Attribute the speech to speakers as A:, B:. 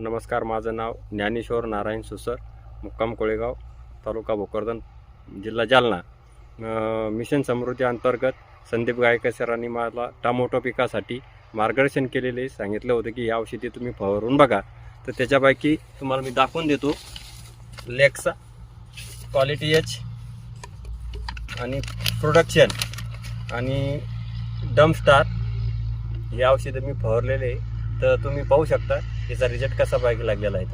A: नमस्कार, माझं नाव ज्ञानेश्वर नारायण सुसर, मुक्काम कोळेगाव, तालुका भोकरदन, जिल्हा जालना. मिशन समृद्धी अंतर्गत संदीप गायकवाड सरांनी मला टोमॅटो पिकासाठी मार्गदर्शन केलेले सांगितलं होतं की या औषधी तुम्ही फवारून बघा. तर त्याच्यापैकी तुम्हाला मी दाखवून देतो. लेक्सा, क्वालिटी एच आणि प्रोडक्शन आणि डमस्टार हे औषधं मी फवारलेले आहे. तर तुम्ही पाहू शकता याचा रिझल्ट कसा लागलेला आहे.